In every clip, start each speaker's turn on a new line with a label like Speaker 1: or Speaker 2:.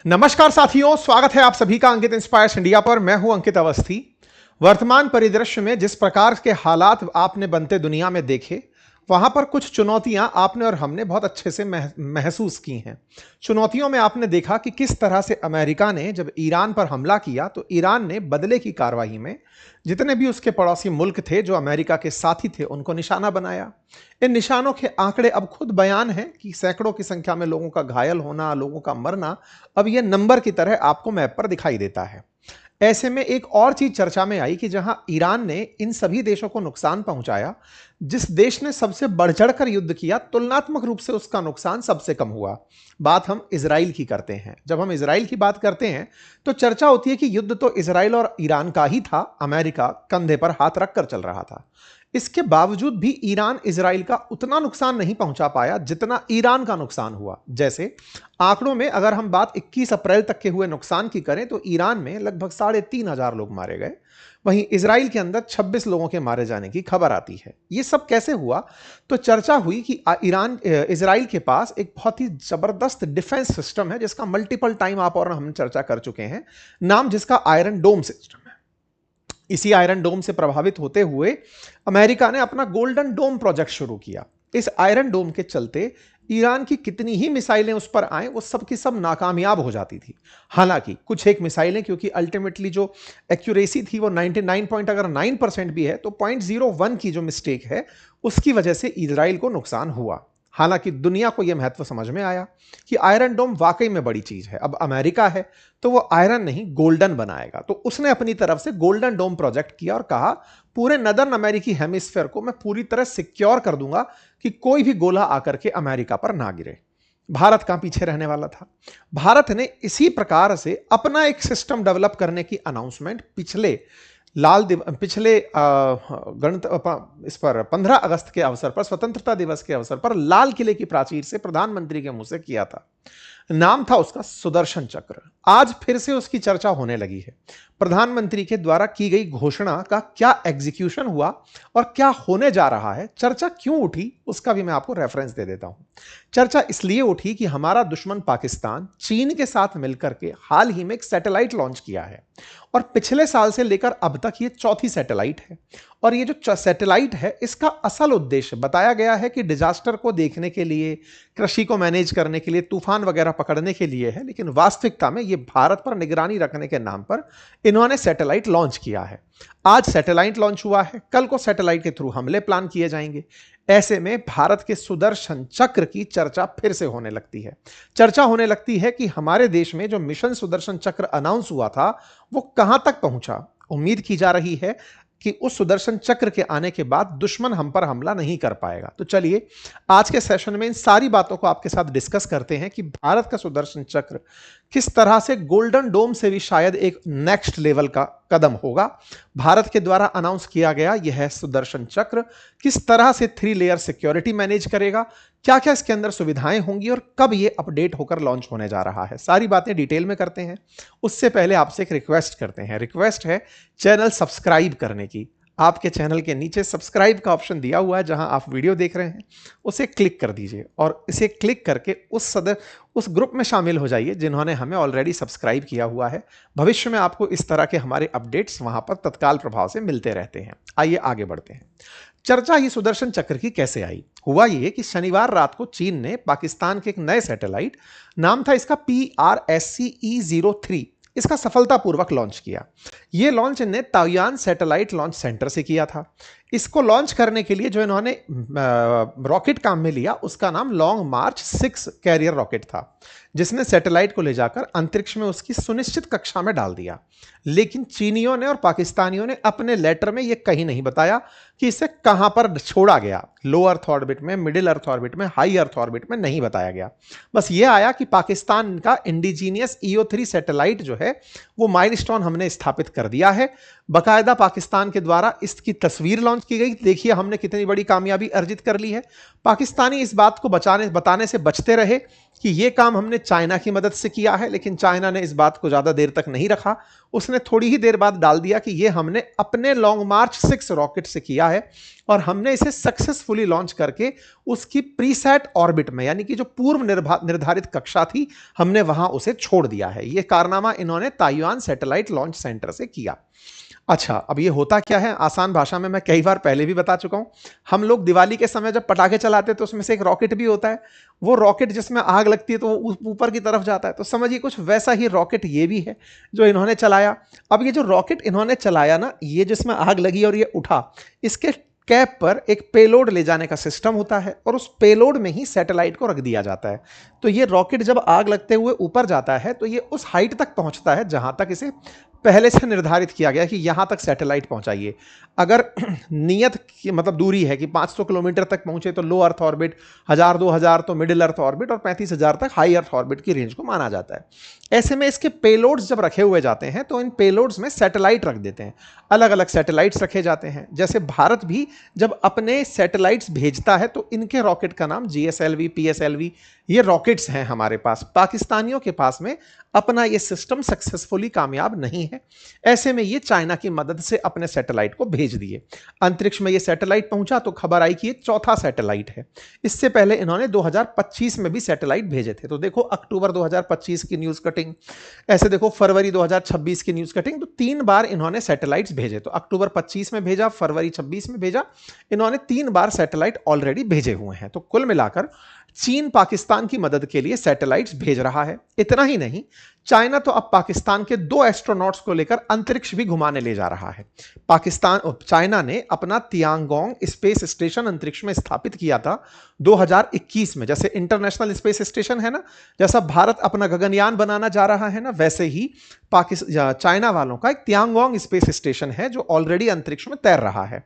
Speaker 1: नमस्कार साथियों, स्वागत है आप सभी का अंकित इंस्पायर्स इंडिया पर। मैं हूं अंकित अवस्थी। वर्तमान परिदृश्य में जिस प्रकार के हालात आपने बनते दुनिया में देखे, वहां पर कुछ चुनौतियां आपने और हमने बहुत अच्छे से महसूस की हैं। चुनौतियों में आपने देखा कि किस तरह से अमेरिका ने जब ईरान पर हमला किया तो ईरान ने बदले की कार्रवाई में जितने भी उसके पड़ोसी मुल्क थे जो अमेरिका के साथी थे उनको निशाना बनाया। इन निशानों के आंकड़े अब खुद बयान हैं कि सैकड़ों की संख्या में लोगों का घायल होना, लोगों का मरना अब यह नंबर की तरह आपको मैप पर दिखाई देता है। ऐसे में एक और चीज चर्चा में आई कि जहां ईरान ने इन सभी देशों को नुकसान पहुंचाया, जिस देश ने सबसे बढ़ चढ़कर युद्ध किया, तुलनात्मक रूप से उसका नुकसान सबसे कम हुआ। बात हम इजराइल की करते हैं। जब हम इजराइल की बात करते हैं तो चर्चा होती है कि युद्ध तो इजराइल और ईरान का ही था, अमेरिका कंधे पर हाथ रखकर चल रहा था। इसके बावजूद भी ईरान इजराइल का उतना नुकसान नहीं पहुंचा पाया जितना ईरान का नुकसान हुआ। जैसे आंकड़ों में अगर हम बात 21 अप्रैल तक के हुए नुकसान की करें तो ईरान में लगभग 3,500 लोग मारे गए, वहीं इजराइल के अंदर 26 लोगों के मारे जाने की खबर आती है। यह सब कैसे हुआ? तो चर्चा हुई कि इजराइल के पास एक बहुत ही जबरदस्त डिफेंस सिस्टम है जिसका मल्टीपल टाइम आप और हम चर्चा कर चुके हैं, नाम जिसका आयरन डोम सिस्टम है। इसी आयरन डोम से प्रभावित होते हुए अमेरिका ने अपना गोल्डन डोम प्रोजेक्ट शुरू किया। इस आयरन डोम के चलते ईरान की कितनी ही मिसाइलें उस पर आए, वो सब की सब नाकामयाब हो जाती थी। हालांकि कुछ एक मिसाइलें, क्योंकि अल्टीमेटली जो एक्यूरेसी थी वो 99.9% भी है, तो 0.01 की जो मिस्टेक है उसकी वजह से इजराइल को नुकसान हुआ। हालांकि दुनिया को यह महत्व समझ में आया कि आयरन डोम वाकई में बड़ी चीज है। अब अमेरिका है तो वो आयरन नहीं गोल्डन बनाएगा, तो उसने अपनी तरफ से गोल्डन डोम प्रोजेक्ट किया और कहा पूरे नदर्न अमेरिकी हेमिस्फीयर को मैं पूरी तरह सिक्योर कर दूंगा कि कोई भी गोला आकर के अमेरिका पर ना गिरे। भारत कहां पीछे रहने वाला था? भारत ने इसी प्रकार से अपना एक सिस्टम डेवलप करने की अनाउंसमेंट पिछले इस पर 15 अगस्त के अवसर पर, स्वतंत्रता दिवस के अवसर पर लाल किले की प्राचीर से प्रधानमंत्री के मुंह से किया था। नाम था उसका सुदर्शन चक्र। आज फिर से उसकी चर्चा होने लगी है। प्रधानमंत्री के द्वारा की गई घोषणा का क्या एग्जीक्यूशन हुआ और क्या होने जा रहा है, चर्चा क्यों उठी, उसका भी मैं आपको रेफरेंस दे देता हूं। चर्चा इसलिए उठी कि हमारा दुश्मन पाकिस्तान चीन के साथ मिलकर के हाल ही में एक सैटेलाइट लॉन्च किया है और पिछले साल से लेकर अब तक ये चौथी सैटेलाइट है। और ये जो सैटेलाइट है, इसका असल उद्देश्य बताया गया है कि डिजास्टर को देखने के लिए, कृषि को मैनेज करने के लिए, तूफान वगैरह पकड़ने के लिए है, लेकिन वास्तविकता में ये भारत पर निगरानी रखने के नाम पर इन्होंने सैटेलाइट लॉन्च किया है। आज सैटेलाइट लॉन्च हुआ है, कल को सैटेलाइट के थ्रू हमले प्लान किए जाएंगे। ऐसे में भारत के सुदर्शन चक्र की चर्चा फिर से होने लगती है। चर्चा होने लगती है कि हमारे देश में जो मिशन सुदर्शन चक्र अनाउंस हुआ था वो कहां तक पहुंचा। उम्मीद की जा रही है कि उस सुदर्शन चक्र के आने के बाद दुश्मन हम पर हमला नहीं कर पाएगा। तो चलिए आज के सेशन में इन सारी बातों को आपके साथ डिस्कस करते हैं कि भारत का सुदर्शन चक्र किस तरह से गोल्डन डोम से भी शायद एक नेक्स्ट लेवल का कदम होगा। भारत के द्वारा अनाउंस किया गया यह सुदर्शन चक्र किस तरह से 3 लेयर सिक्योरिटी मैनेज करेगा, क्या क्या इसके अंदर सुविधाएं होंगी और कब यह अपडेट होकर लॉन्च होने जा रहा है, सारी बातें डिटेल में करते हैं। उससे पहले आपसे एक रिक्वेस्ट करते हैं। रिक्वेस्ट है चैनल सब्सक्राइब करने की। आपके चैनल के नीचे सब्सक्राइब का ऑप्शन दिया हुआ है, जहां आप वीडियो देख रहे हैं उसे क्लिक कर दीजिए और इसे क्लिक करके उस ग्रुप में शामिल हो जाइए जिन्होंने हमें ऑलरेडी सब्सक्राइब किया हुआ है। भविष्य में आपको इस तरह के हमारे अपडेट्स वहां पर तत्काल प्रभाव से मिलते रहते हैं। आइए आगे बढ़ते हैं। चर्चा ही सुदर्शन चक्र की कैसे आई? हुआ यह कि शनिवार रात को चीन ने पाकिस्तान के एक नए सैटेलाइट, नाम था इसका PRSCE-03, इसका सफलतापूर्वक लॉन्च किया। यह लॉन्च इन्हें ताइवान सैटेलाइट लॉन्च सेंटर से किया था। इसको लॉन्च करने के लिए जो इन्होंने रॉकेट काम में लिया उसका नाम लॉन्ग मार्च 6 कैरियर रॉकेट था, जिसने सैटेलाइट को ले जाकर अंतरिक्ष में उसकी सुनिश्चित कक्षा में डाल दिया। लेकिन चीनियों ने और पाकिस्तानियों ने अपने लेटर में यह कहीं नहीं बताया कि इसे कहां पर छोड़ा गया। लो अर्थ ऑर्बिट में, मिडिल अर्थ ऑर्बिट में, हाई अर्थ ऑर्बिट में नहीं बताया गया। बस यह आया कि पाकिस्तान का इंडिजीनियस EO3 सैटेलाइट जो है वो माइलस्टोन हमने स्थापित कर दिया है। बकायदा पाकिस्तान के द्वारा इसकी तस्वीर लॉन्च की गई। देखिए हमने कितनी बड़ी कामयाबी अर्जित कर ली है। पाकिस्तानी इस बात को बताने से बचते रहे कि यह काम हमने चाइना की मदद से किया है, लेकिन चाइना ने इस बात को ज्यादा देर तक नहीं रखा। उसने थोड़ी ही देर बाद डाल दिया कि ये हमने अपने लॉन्ग मार्च 6 रॉकेट से किया है और हमने इसे सक्सेसफुली लॉन्च करके उसकी प्रीसेट ऑर्बिट में, यानी कि जो पूर्व निर्धारित कक्षा थी, हमने वहां उसे छोड़ दिया है। यह कारनामा इन्होंने ताइवान सैटेलाइट लॉन्च सेंटर से किया। अच्छा, अब ये होता क्या है, आसान भाषा में मैं कई बार पहले भी बता चुका हूं। हम लोग दिवाली के समय जब पटाखे चलाते हैं तो उसमें से एक रॉकेट भी होता है। वो रॉकेट जिसमें आग लगती है तो वो ऊपर की तरफ जाता है, तो समझिए कुछ वैसा ही रॉकेट ये भी है जो इन्होंने चलाया। अब ये जो रॉकेट इन्होंने चलाया ना, ये जिसमें आग लगी और ये उठा, इसके कैप पर एक पेलोड ले जाने का सिस्टम होता है और उस पेलोड में ही सैटेलाइट को रख दिया जाता है। तो ये रॉकेट जब आग लगते हुए ऊपर जाता है तो ये उस हाइट तक पहुंचता है जहां तक इसे पहले से निर्धारित किया गया कि यहां तक सैटेलाइट पहुंचाइए। अगर नियत की मतलब दूरी है कि 500 किलोमीटर तक पहुंचे तो लो अर्थ ऑर्बिट, 1000-2000 तो मिडिल अर्थ ऑर्बिट और 35,000 तक हाई अर्थ ऑर्बिट की रेंज को माना जाता है। ऐसे में इसके पेलोड्स जब रखे हुए जाते हैं तो इन पेलोड्स में सैटेलाइट रख देते हैं, अलग अलग सैटेलाइट्स रखे जाते हैं। जैसे भारत भी जब अपने सैटेलाइट्स भेजता है तो इनके रॉकेट का नाम GSLV, PSLV, ये रॉकेट्स हैं हमारे पास। पाकिस्तानियों के पास में अपना ये सिस्टम सक्सेसफुली कामयाब नहीं है। ऐसे में ये चाइना की मदद से अपने सैटेलाइट को भेज दिए। अंतरिक्ष में ये सैटेलाइट पहुंचा तो खबर आई कि ये चौथा सैटेलाइट है। इससे पहले इन्होंने 2025 में भी सैटेलाइट भेजे थे। तो देखो अक्टूबर 2025 की न्यूज कटिंग, ऐसे देखो फरवरी 2026 की न्यूज कटिंग, तो 3 बार इन्होंने सैटेलाइट्स भेजे। तो अक्टूबर 25 में भेजा, फरवरी 26 में भेजा, इन्होंने 3 बार सैटेलाइट ऑलरेडी भेजे हुए हैं। तो कुल मिलाकर चीन पाकिस्तान की मदद के लिए सैटेलाइट्स भेज रहा है। इतना ही नहीं, चाइना तो अब पाकिस्तान के 2 एस्ट्रोनॉट्स को लेकर अंतरिक्ष भी घुमाने ले जा रहा है। चाइना ने अपना तियांगोंग स्पेस स्टेशन अंतरिक्ष में स्थापित किया था 2021 में। जैसे इंटरनेशनल स्पेस स्टेशन है ना, जैसा भारत अपना गगनयान बनाना जा रहा है ना, वैसे ही चाइना वालों का एक तियांगोंग स्पेस स्टेशन है जो ऑलरेडी अंतरिक्ष में तैर रहा है।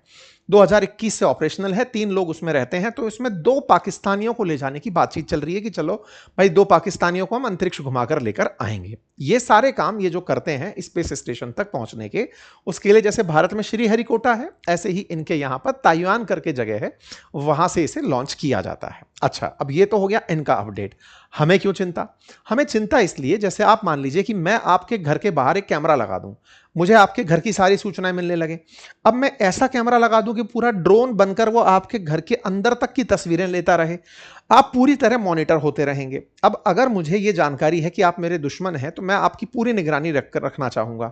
Speaker 1: 2021 से ऑपरेशनल है, 3 लोग उसमें रहते हैं। तो इसमें 2 पाकिस्तानियों को ले जाने की बातचीत चल रही है कि चलो भाई 2 पाकिस्तानियों को हम अंतरिक्ष घुमाकर लेकर आएंगे। ये सारे काम ये जो करते हैं स्पेस स्टेशन तक पहुंचने के, उसके लिए जैसे भारत में श्रीहरिकोटा है, ऐसे ही इनके यहां पर ताइवान करके जगह है, वहां से इसे लॉन्च किया जाता है। अच्छा, अब ये तो हो गया इनका अपडेट। हमें क्यों चिंता? हमें चिंता इसलिए, जैसे आप मान लीजिए कि मैं आपके घर के बाहर एक कैमरा लगा दूं, मुझे आपके घर की सारी सूचनाएं मिलने लगे। अब मैं ऐसा कैमरा लगा दूं कि पूरा ड्रोन बनकर वो आपके घर के अंदर तक की तस्वीरें लेता रहे, आप पूरी तरह मॉनिटर होते रहेंगे। अब अगर मुझे ये जानकारी है कि आप मेरे दुश्मन हैं तो मैं आपकी पूरी निगरानी रखना चाहूंगा।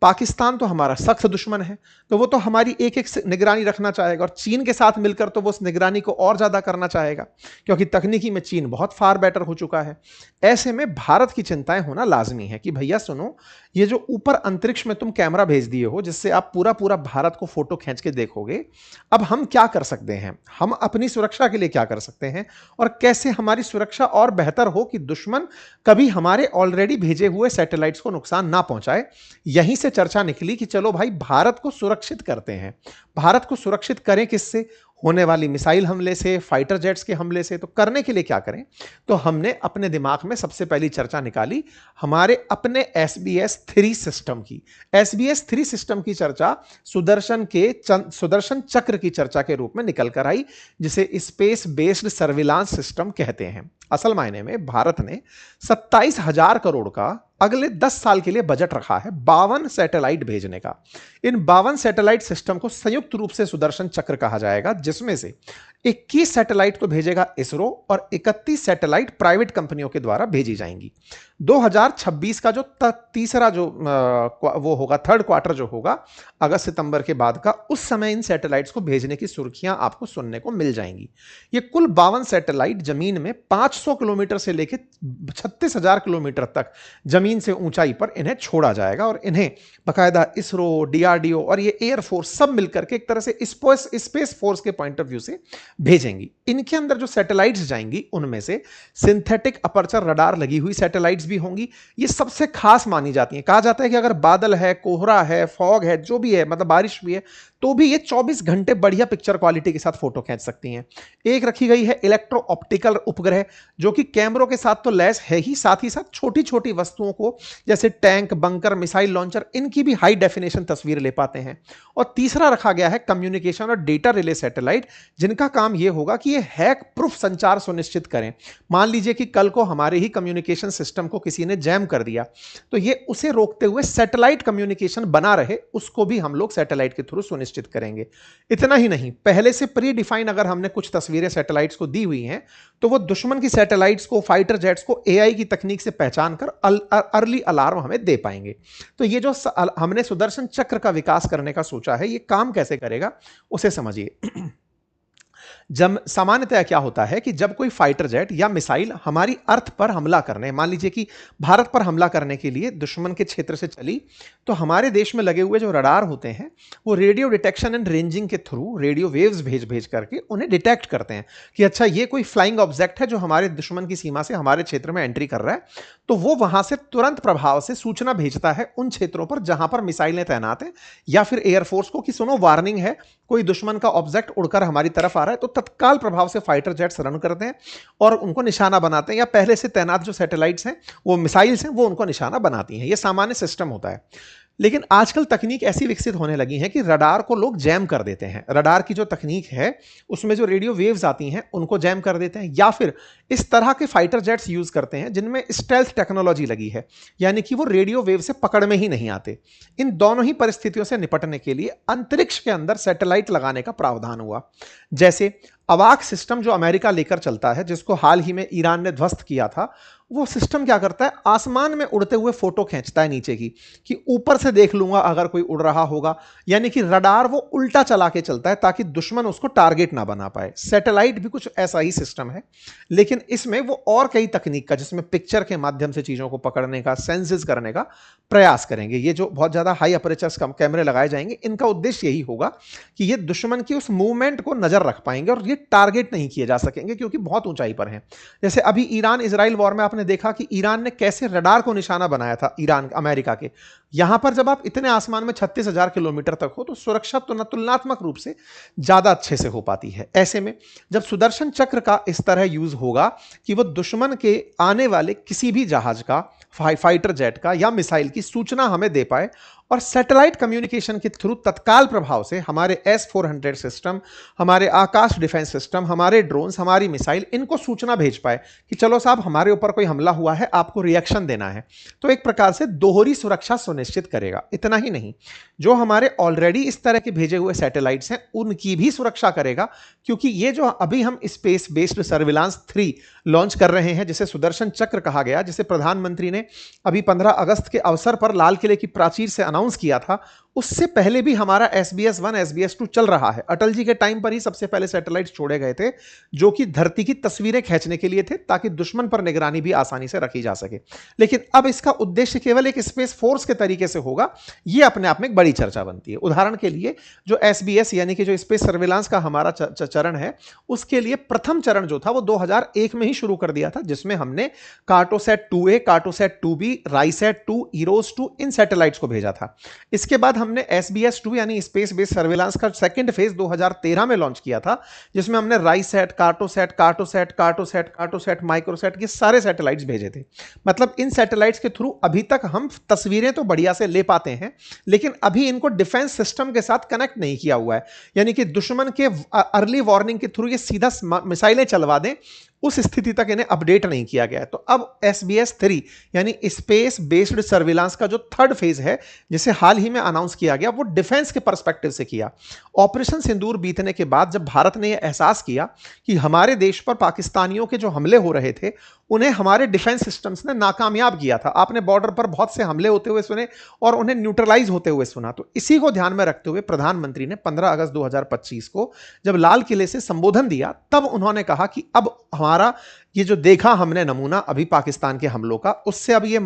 Speaker 1: पाकिस्तान तो हमारा सख्त दुश्मन है, तो वो तो हमारी एक एक निगरानी रखना चाहेगा, और चीन के साथ मिलकर तो वो उस निगरानी को और ज्यादा करना चाहेगा, क्योंकि तकनीकी में चीन बहुत फार बेटर हो चुका है। ऐसे में भारत की चिंताएं होना लाजमी है कि भैया सुनो, ये जो ऊपर अंतरिक्ष में तुम कैमरा भेज दिए हो जिससे आप पूरा पूरा भारत को फोटो खींच के देखोगे, अब हम क्या कर सकते हैं, हम अपनी सुरक्षा के लिए क्या कर सकते हैं, और कैसे हमारी सुरक्षा और बेहतर हो कि दुश्मन कभी हमारे ऑलरेडी भेजे हुए सैटेलाइट्स को नुकसान ना पहुंचाए। यहीं से चर्चा निकली कि चलो भाई भारत को सुरक्षित करते हैं। भारत को सुरक्षित करें किससे? होने वाली मिसाइल हमले से, फाइटर जेट्स के हमले से। तो करने के लिए क्या करें? तो हमने अपने दिमाग में सबसे पहली चर्चा निकाली हमारे अपने SBS-3 सिस्टम की। SBS-3 सिस्टम की चर्चा सुदर्शन चक्र की चर्चा के रूप में निकल कर आई, जिसे स्पेस बेस्ड सर्विलांस सिस्टम कहते हैं। असल मायने में भारत ने 27,000 करोड़ का अगले 10 साल के लिए बजट रखा है 52 सैटेलाइट भेजने का। इन 52 सैटेलाइट सिस्टम को संयुक्त रूप से सुदर्शन चक्र कहा जाएगा, जिसमें से 21 सैटेलाइट को भेजेगा इसरो और 31 सैटेलाइट प्राइवेट कंपनियों के द्वारा भेजी जाएंगी। 2026 का जो तीसरा जो वो होगा, थर्ड क्वार्टर जो होगा अगस्त सितंबर के बाद का, उस समय इन सैटेलाइट्स को भेजने की सुर्खियां आपको सुनने को मिल जाएंगी। ये कुल 52 सैटेलाइट जमीन में 500 किलोमीटर से लेकर 36,000 किलोमीटर तक जमीन से ऊंचाई पर इन्हें छोड़ा जाएगा, और इन्हें बकायदा इसरो, DRDO और ये एयरफोर्स सब मिलकर के एक तरह से स्पेस फोर्स के पॉइंट ऑफ व्यू से भेजेंगी। इनके अंदर जो सैटेलाइट्स जाएंगी उनमें से सिंथेटिक अपर्चर रडार लगी हुई सैटेलाइट्स भी होंगी। ये सबसे खास मानी जाती हैं। कहा जाता है कि अगर बादल है, कोहरा है, फॉग है, जो भी है, मतलब बारिश भी है, तो भी ये 24 घंटे बढ़िया पिक्चर क्वालिटी के साथ फोटो खींच सकती हैं। एक रखी गई है इलेक्ट्रो ऑप्टिकल उपग्रह, जो कि कैमरों के साथ तो लैस है ही साथ छोटी छोटी वस्तुओं को जैसे टैंक, बंकर, मिसाइल लॉन्चर, इनकी भी हाई डेफिनेशन तस्वीर ले पाते हैं। और तीसरा रखा गया है कम्युनिकेशन और डेटा रिले सैटेलाइट, जिनका काम काम यह होगा कि ये हैक प्रूफ संचार सुनिश्चित करें। मान लीजिए कि कल को हमारे ही कम्युनिकेशन सिस्टम को किसी ने जैम कर दिया, तो ये उसे रोकते हुए सैटेलाइट कम्युनिकेशन बना रहे, उसको भी हम लोग सैटेलाइट के थ्रू सुनिश्चित करेंगे। इतना ही नहीं, पहले से प्री डिफाइन अगर हमने कुछ तस्वीरें सैटेलाइट्स को दी हुई हैं, तो वो दुश्मन की सैटेलाइट्स को, फाइटर जेट्स को एआई की तकनीक से पहचान कर अर्ली अलार्म हमें दे पाएंगे। तो ये जो हमने सुदर्शन चक्र का विकास करने का सोचा है, ये काम कैसे करेगा उसे समझिए। जब सामान्यतः क्या होता है कि जब कोई फाइटर जेट या मिसाइल हमारी अर्थ पर हमला करने, मान लीजिए कि भारत पर हमला करने के लिए दुश्मन के क्षेत्र से चली, तो हमारे देश में लगे हुए जो रडार होते हैं वो रेडियो डिटेक्शन एंड रेंजिंग के थ्रू रेडियो वेव्स भेज भेज करके उन्हें डिटेक्ट करते हैं कि अच्छा ये कोई फ्लाइंग ऑब्जेक्ट है जो हमारे दुश्मन की सीमा से हमारे क्षेत्र में एंट्री कर रहा है। तो वो वहां से तुरंत प्रभाव से सूचना भेजता है उन क्षेत्रों पर जहां पर मिसाइलें तैनात हैं, या फिर एयरफोर्स को कि सुनो वार्निंग है, कोई दुश्मन का ऑब्जेक्ट उड़कर हमारी तरफ आ रहा है। तो तत्काल प्रभाव से फाइटर जेट्स रन करते हैं और उनको निशाना बनाते हैं, या पहले से तैनात जो सैटेलाइट्स हैं, वो मिसाइल्स हैं, वो उनको निशाना बनाती हैं। ये सामान्य सिस्टम होता है। लेकिन आजकल तकनीक ऐसी विकसित होने लगी है कि रडार को लोग जैम कर देते हैं। रडार की जो तकनीक है उसमें जो रेडियो वेव्स आती हैं उनको जैम कर देते हैं, या फिर इस तरह के फाइटर जेट्स यूज करते हैं जिनमें स्टेल्थ टेक्नोलॉजी लगी है, यानी कि वो रेडियो वेव से पकड़ में ही नहीं आते। इन दोनों ही परिस्थितियों से निपटने के लिए अंतरिक्ष के अंदर सैटेलाइट लगाने का प्रावधान हुआ। जैसे अवाक सिस्टम जो अमेरिका लेकर चलता है, जिसको हाल ही में ईरान ने ध्वस्त किया था, वो सिस्टम क्या करता है, आसमान में उड़ते हुए फोटो खींचता है नीचे की, कि ऊपर से देख लूंगा अगर कोई उड़ रहा होगा। यानी कि रडार वो उल्टा चला के चलता है ताकि दुश्मन उसको टारगेट ना बना पाए। सैटेलाइट भी कुछ ऐसा ही सिस्टम है, लेकिन इसमें वो और कई तकनीक का, जिसमें पिक्चर के माध्यम से चीजों को पकड़ने का, सेंसेस करने का प्रयास करेंगे। ये जो बहुत ज्यादा हाई अपर्चर कैमरे लगाए जाएंगे, इनका उद्देश्य यही होगा कि ये दुश्मन की उस मूवमेंट को नजर रख पाएंगे और ये टारगेट नहीं किए जा सकेंगे क्योंकि बहुत ऊंचाई पर हैं। जैसे अभी ईरान इजराइल वॉर में आपने देखा कि ईरान ने कैसे रडार को निशाना बनाया था, ईरान अमेरिका के। यहां पर जब आप इतने आसमान में 36,000 किलोमीटर तक हो तो सुरक्षा तुलनात्मक रूप से ज्यादा अच्छे से हो पाती है। ऐसे में जब सुदर्शन चक्र का इस तरह यूज होगा कि वो दुश्मन के आने वाले किसी भी जहाज का, फाइटर जेट का या मिसाइल की सूचना हमें दे पाए, और सैटेलाइट कम्युनिकेशन के थ्रू तत्काल प्रभाव से हमारे S-400 सिस्टम, हमारे आकाश डिफेंस सिस्टम, हमारे ड्रोन्स, हमारी मिसाइल, इनको सूचना भेज पाए कि चलो साहब हमारे ऊपर कोई हमला हुआ है, आपको रिएक्शन देना है। तो एक प्रकार से दोहरी सुरक्षा सुनिश्चित करेगा। इतना ही नहीं, जो हमारे ऑलरेडी इस तरह के भेजे हुए सैटेलाइट्स हैं उनकी भी सुरक्षा करेगा, क्योंकि ये जो अभी हम स्पेस बेस्ड सर्विलांस 3 लॉन्च कर रहे हैं, जिसे सुदर्शन चक्र कहा गया, जिसे प्रधानमंत्री ने अभी 15 अगस्त के अवसर पर लाल किले की प्राचीर से अनाउंस किया था, उससे पहले भी हमारा SBS-1 SBS-2 चल रहा है। अटल जी के टाइम पर ही सबसे पहले सैटेलाइट छोड़े गए थे जो कि धरती की तस्वीरें खींचने के लिए थे, ताकि दुश्मन पर निगरानी भी आसानी से रखी जा सके। लेकिन अब इसका उद्देश्य केवल एक स्पेस फोर्स के तरीके से होगा, यह अपने आप में एक बड़ी चर्चा बनती है। उदाहरण के लिए जो SBS यानी कि जो स्पेस सर्विलांस का हमारा चरण है, उसके लिए प्रथम चरण जो था वो 2001 में ही शुरू कर दिया था, जिसमें हमने Cartosat 2A, Cartosat 2B, RISAT 2, Eros 2 इन सैटेलाइट्स को भेजा था। इसके बाद हमने SBS-2 यानी स्पेस बेस्ड सर्विलांस का सेकंड फेज 2013 में लॉन्च किया था, जिसमें हमने राइसैट, कार्टोसैट, कार्टोसैट, कार्टोसैट, कार्टोसैट, माइक्रोसैट, ये सारे सैटेलाइट्स भेजे थे। मतलब इन सैटेलाइट्स के थ्रू अभी तक हम तस्वीरें तो बढ़िया से ले पाते हैं, लेकिन अभी इनको डिफेंस सिस्टम के साथ कनेक्ट नहीं किया हुआ है। यानी कि दुश्मन के अर्ली वार्निंग के थ्रू ये सीधा मिसाइलें चलवा दें, उस स्थिति तक इन्हें अपडेट नहीं किया गया है। तो अब SBS-3 यानी स्पेस बेस्ड सर्विलांस का जो थर्ड फेज है, जिसे हाल ही में अनाउंस किया गया, वो डिफेंस के पर्सपेक्टिव से किया। ऑपरेशन सिंदूर बीतने के बाद जब भारत ने यह एहसास किया कि हमारे देश पर पाकिस्तानियों के जो हमले हो रहे थे उन्हें हमारे डिफेंस सिस्टम्स ने नाकामयाब किया था। आपने बॉर्डर पर बहुत से हमले होते हुए सुने और उन्हें न्यूट्रलाइज होते हुए सुना। तो इसी को ध्यान में रखते हुए प्रधानमंत्री ने 15 अगस्त 2025 को जब लाल किले से संबोधन दिया, तब उन्होंने कहा कि अब हमारा ये जो देखा हमने नमूना अभी पाकिस्तान के हमलों का, उससे अब ये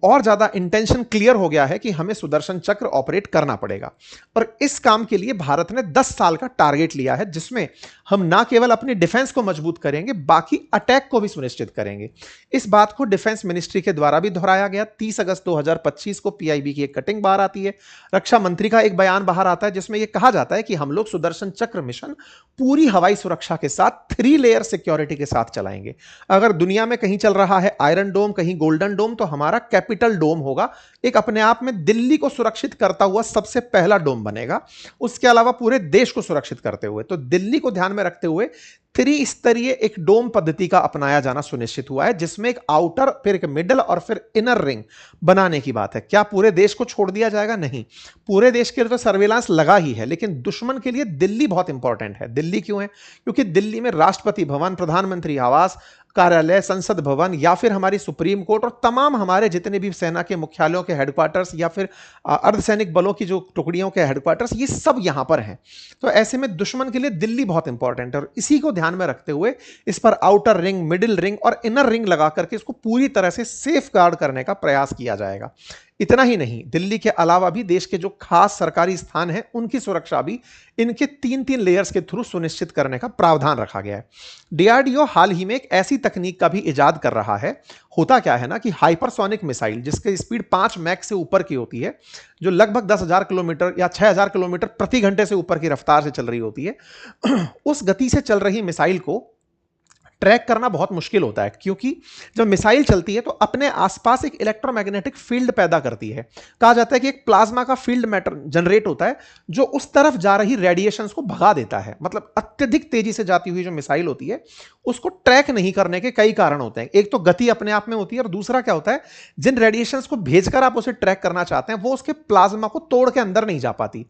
Speaker 1: और ज्यादा इंटेंशन क्लियर हो गया है कि हमें सुदर्शन चक्र ऑपरेट करना पड़ेगा। और इस काम के लिए भारत ने 10 साल का टारगेट लिया है, जिसमें हम ना केवल अपनी डिफेंस को मजबूत करेंगे, बाकी अटैक को भी सुनिश्चित करेंगे। इस बात को डिफेंस मिनिस्ट्री के द्वारा भी दोहराया गया। 30 अगस्त 2025 को PIB की एक कटिंग बाहर आती है, रक्षा मंत्री का एक बयान बाहर आता है, जिसमें यह कहा जाता है कि हम लोग सुदर्शन चक्र मिशन पूरी हवाई सुरक्षा के साथ 3 लेयर सिक्योरिटी के साथ चलाएंगे। अगर दुनिया में कहीं चल रहा है आयरन डोम, कहीं गोल्डन डोम, तो हमारा कैपिटल डोम होगा। एक अपने आप में दिल्ली को सुरक्षित करता हुआ सबसे पहला डोम बनेगा, उसके अलावा पूरे देश को सुरक्षित करते हुए। तो दिल्ली को ध्यान में रखते हुए त्रिस्तरीय एक डोम पद्धति का अपनाया जाना सुनिश्चित हुआ है, जिसमें एक आउटर, फिर एक मिडल और फिर इनर रिंग बनाने की बात है। क्या पूरे देश को छोड़ दिया जाएगा? नहीं, पूरे देश के लिए तो सर्विलांस लगा ही है, लेकिन दुश्मन के लिए दिल्ली बहुत इंपॉर्टेंट है। दिल्ली क्यों है? क्योंकि दिल्ली में राष्ट्रपति भवन, प्रधानमंत्री आवास, कार्यालय, संसद भवन या फिर हमारी सुप्रीम कोर्ट और तमाम हमारे जितने भी सेना के मुख्यालयों के हेडक्वार्टर्स या फिर अर्धसैनिक बलों की जो टुकड़ियों के हेडक्वार्टर्स, ये सब यहां पर हैं। तो ऐसे में दुश्मन के लिए दिल्ली बहुत इंपॉर्टेंट है, और इसी को ध्यान में रखते हुए इस पर आउटर रिंग, मिडिल रिंग और इनर रिंग लगा करके इसको पूरी तरह से सेफ गार्ड करने का प्रयास किया जाएगा। इतना ही नहीं, दिल्ली के अलावा भी देश के जो खास सरकारी स्थान हैं उनकी सुरक्षा भी इनके 3-3 लेयर्स के थ्रू सुनिश्चित करने का प्रावधान रखा गया है। डीआरडीओ हाल ही में एक ऐसी तकनीक का भी इजाद कर रहा है। होता क्या है ना कि हाइपरसोनिक मिसाइल जिसकी स्पीड 5 मैक से ऊपर की होती है, जो लगभग 10,000 किलोमीटर या 6,000 किलोमीटर प्रति घंटे से ऊपर की रफ्तार से चल रही होती है, उस गति से चल रही मिसाइल को ट्रैक करना बहुत मुश्किल होता है, क्योंकि जब मिसाइल चलती है तो अपने आसपास एक इलेक्ट्रोमैग्नेटिक फील्ड पैदा करती है। कहा जाता है कि एक प्लाज्मा का फील्ड मैटर जनरेट होता है जो उस तरफ जा रही रेडिएशंस को भगा देता है। मतलब अत्यधिक तेजी से जाती हुई जो मिसाइल होती है उसको ट्रैक नहीं करने के कई कारण होते हैं। एक तो गति अपने आप में होती है, और दूसरा क्या होता है, जिन रेडिएशंस को भेजकर आप उसे ट्रैक करना चाहते हैं वो उसके प्लाज्मा को तोड़ के अंदर नहीं जा पाती।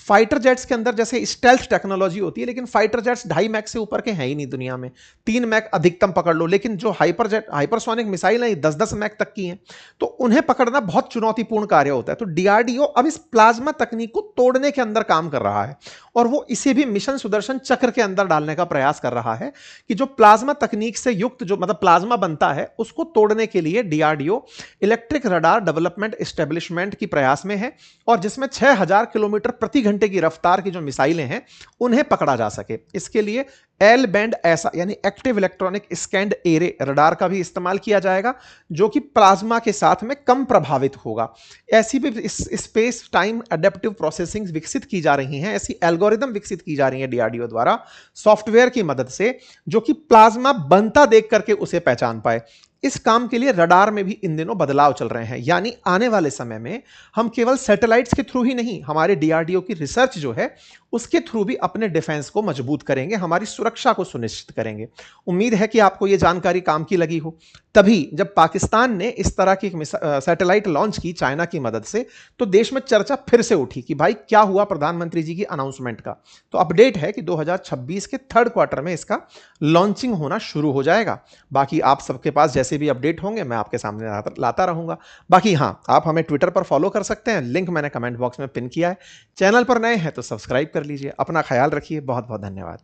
Speaker 1: फाइटर जेट्स के अंदर जैसे स्टेल्थ टेक्नोलॉजी होती है, लेकिन फाइटर जेट्स 2.5 मैक से ऊपर के हैं ही नहीं दुनिया में, 3 मैक अधिकतम पकड़ लो। लेकिन जो हाइपरसोनिक मिसाइल है 10-10 मैक तक की हैं, तो उन्हें पकड़ना बहुत चुनौतीपूर्ण कार्य होता है। तो डीआरडीओ अब इस प्लाज्मा तकनीक को तोड़ने के अंदर काम कर रहा है, और वो इसे भी मिशन सुदर्शन चक्र के अंदर डालने का प्रयास कर रहा है कि जो प्लाज्मा तकनीक से युक्त जो मतलब प्लाज्मा बनता है उसको तोड़ने के लिए DRDO electric radar development establishment की प्रयास में है, और जिसमें 6,000 किलोमीटर प्रति घंटे की रफ्तार की जो मिसाइलें हैं उन्हें पकड़ा जा सके। इसके लिए एल बैंड ऐसा यानी active electronic scanned array radar का भी इस्तेमाल किया जाएगा, जो कि प्लाज्मा के साथ में कम प्रभावित होगा। ऐसी भी स्पेस टाइम एडेप्टिव प्रोसेसिंग विकसित की जा रही हैं, ऐसी एल्गोरिदम विकसित की जा रही है डीआरडीओ द्वारा सॉफ्टवेयर की मदद से, जो कि प्लाज्मा बनता देख करके उसे पहचान पाए। इस काम के लिए रडार में भी इन दिनों बदलाव चल रहे हैं, यानी आने वाले समय में हम केवल सैटेलाइट्स के थ्रू ही नहीं, हमारे डीआरडीओ की रिसर्च जो है उसके थ्रू भी अपने डिफेंस को मजबूत करेंगे, हमारी सुरक्षा को सुनिश्चित करेंगे। उम्मीद है कि आपको यह जानकारी काम की लगी हो। तभी जब पाकिस्तान ने इस तरह की सैटेलाइट लॉन्च की चाइना की मदद से, तो देश में चर्चा फिर से उठी कि भाई क्या हुआ प्रधानमंत्री जी की अनाउंसमेंट का। तो अपडेट है कि 2026 के 3rd क्वार्टर में इसका लॉन्चिंग होना शुरू हो जाएगा। बाकी आप सबके पास जैसे भी अपडेट होंगे मैं आपके सामने लाता रहूंगा। बाकी हाँ, आप हमें ट्विटर पर फॉलो कर सकते हैं, लिंक मैंने कमेंट बॉक्स में पिन किया है। चैनल पर नए हैं तो सब्सक्राइब कर लीजिए। अपना ख्याल रखिए, बहुत बहुत धन्यवाद।